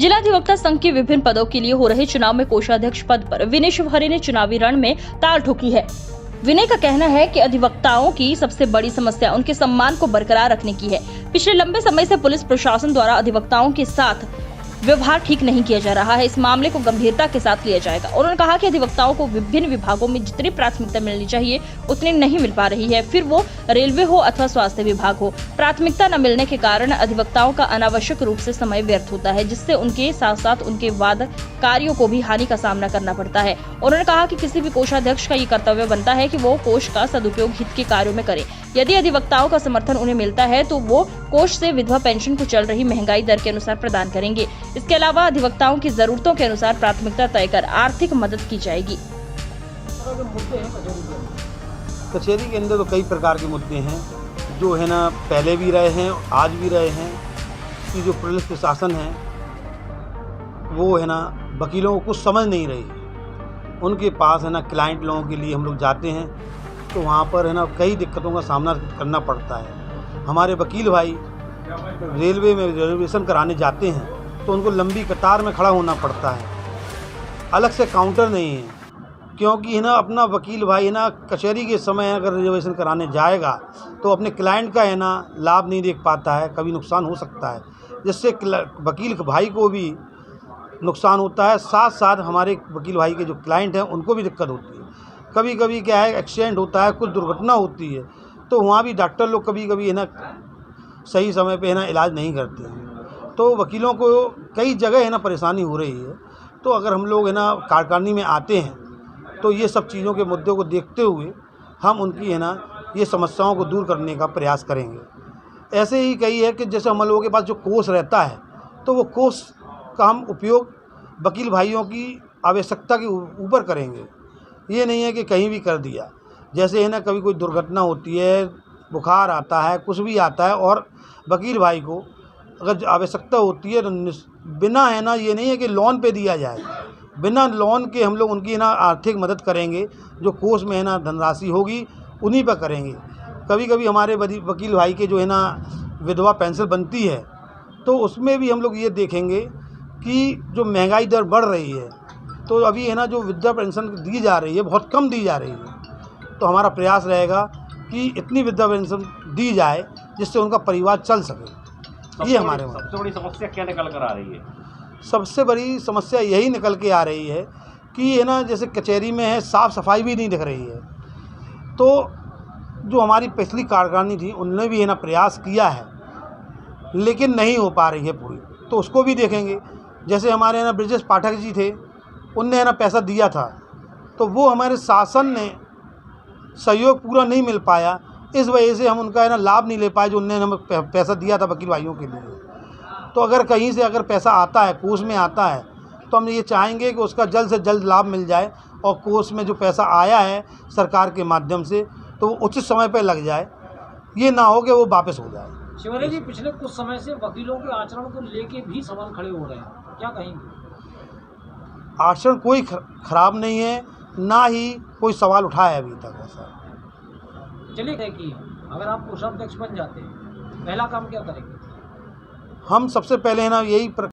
जिलाधिवक्ता संघ के विभिन्न पदों के लिए हो रहे चुनाव में कोषाध्यक्ष पद पर विनय शिवहरे ने चुनावी रण में ताल ठोकी है। विनय का कहना है कि अधिवक्ताओं की सबसे बड़ी समस्या उनके सम्मान को बरकरार रखने की है। पिछले लंबे समय से पुलिस प्रशासन द्वारा अधिवक्ताओं के साथ व्यवहार ठीक नहीं किया जा रहा है। इस मामले को गंभीरता के साथ लिया जाएगा। उन्होंने कहा कि अधिवक्ताओं को विभिन्न विभागों में जितनी प्राथमिकता मिलनी चाहिए उतनी नहीं मिल पा रही है, फिर वो रेलवे हो अथवा स्वास्थ्य विभाग हो। प्राथमिकता न मिलने के कारण अधिवक्ताओं का अनावश्यक रूप से समय व्यर्थ होता है, जिससे उनके साथ साथ उनके वाद कार्यों को भी हानि का सामना करना पड़ता है। उन्होंने कहा कि किसी भी कोषाध्यक्ष का ये कर्तव्य बनता है कि वो कोष का सदुपयोग हित के कार्यों में करे। यदि अधिवक्ताओं का समर्थन उन्हें मिलता है तो वो कोष से विधवा पेंशन को चल रही महंगाई दर के अनुसार प्रदान करेंगे। इसके अलावा अधिवक्ताओं की जरूरतों के अनुसार प्राथमिकता तय कर आर्थिक मदद की जाएगी। कचहरी के अंदर तो कई प्रकार के मुद्दे हैं जो है ना पहले भी रहे हैं, आज भी रहे हैं कि जो पुलिस प्रशासन है वो है ना वकीलों को कुछ समझ नहीं रही है। उनके पास है ना क्लाइंट लोगों के लिए हम लोग जाते हैं तो वहाँ पर है ना कई दिक्कतों का सामना करना पड़ता है। हमारे वकील भाई रेलवे में रिजर्वेशन कराने जाते हैं तो उनको लंबी कतार में खड़ा होना पड़ता है, अलग से काउंटर नहीं है, क्योंकि है ना अपना वकील भाई है ना कचहरी के समय अगर रिजर्वेशन कराने जाएगा तो अपने क्लाइंट का है ना लाभ नहीं देख पाता है, कभी नुकसान हो सकता है, जिससे वकील भाई को भी नुकसान होता है। साथ साथ हमारे वकील भाई के जो क्लाइंट हैं उनको भी दिक्कत होती है। कभी कभी क्या है एक्सीडेंट होता है, कुछ दुर्घटना होती है तो वहाँ भी डॉक्टर लोग कभी कभी है ना सही समय पे है ना इलाज नहीं करते हैं, तो वकीलों को कई जगह है ना परेशानी हो रही है। तो अगर हम लोग है ना कार्यकारिणी में आते हैं तो ये सब चीज़ों के मुद्दों को देखते हुए हम उनकी है ना ये समस्याओं को दूर करने का प्रयास करेंगे। ऐसे ही कई है कि जैसे हम लोगों के पास जो कोष रहता है तो वो कोष का हम उपयोग वकील भाइयों की आवश्यकता के ऊपर करेंगे। ये नहीं है कि कहीं भी कर दिया। जैसे है ना कभी कोई दुर्घटना होती है, बुखार आता है, कुछ भी आता है और वकील भाई को अगर आवश्यकता होती है तो बिना है ना ये नहीं है कि लोन पे दिया जाए, बिना लोन के हम लोग उनकी ना आर्थिक मदद करेंगे। जो कोष में है ना धनराशि होगी उन्हीं पर करेंगे। कभी कभी हमारे वकील भाई के जो है ना विधवा पेंशन बनती है तो उसमें भी हम लोग ये देखेंगे कि जो महंगाई दर बढ़ रही है तो अभी है ना जो वृद्धा पेंशन दी जा रही है बहुत कम दी जा रही है, तो हमारा प्रयास रहेगा कि इतनी वृद्धा पेंशन दी जाए जिससे उनका परिवार चल सके। ये हमारे सबसे बड़ी समस्या क्या निकल कर आ रही है? सबसे बड़ी समस्या यही निकल के आ रही है कि है ना जैसे कचहरी में है साफ़ सफाई भी नहीं दिख रही है। तो जो हमारी पिछली कार्यकारिणी थी उनने भी है ना प्रयास किया है लेकिन नहीं हो पा रही है पूरी, तो उसको भी देखेंगे। जैसे हमारे है ना ब्रजेश पाठक जी थे, उनने है ना पैसा दिया था तो वो हमारे शासन ने सहयोग पूरा नहीं मिल पाया, इस वजह से हम उनका है ना लाभ नहीं ले पाए जो उनने हमें पैसा दिया था वकील भाइयों के लिए। तो अगर कहीं से अगर पैसा आता है, कोष में आता है, तो हम ये चाहेंगे कि उसका जल्द से जल्द लाभ मिल जाए और कोष में जो पैसा आया है सरकार के माध्यम से तो वो उचित समय पर लग जाए, ये ना हो कि वो वापस हो जाए। शिवहरे जी, पिछले कुछ समय से वकीलों के आचरण को लेके भी सवाल खड़े हो रहे हैं, क्या कहेंगे? आचरण कोई खराब नहीं है, ना ही कोई सवाल उठाया अभी तक ऐसा। चलिए तय की अगर आप कोषाध्यक्ष बन जाते हैं पहला काम क्या करेंगे? हम सबसे पहले है ना यही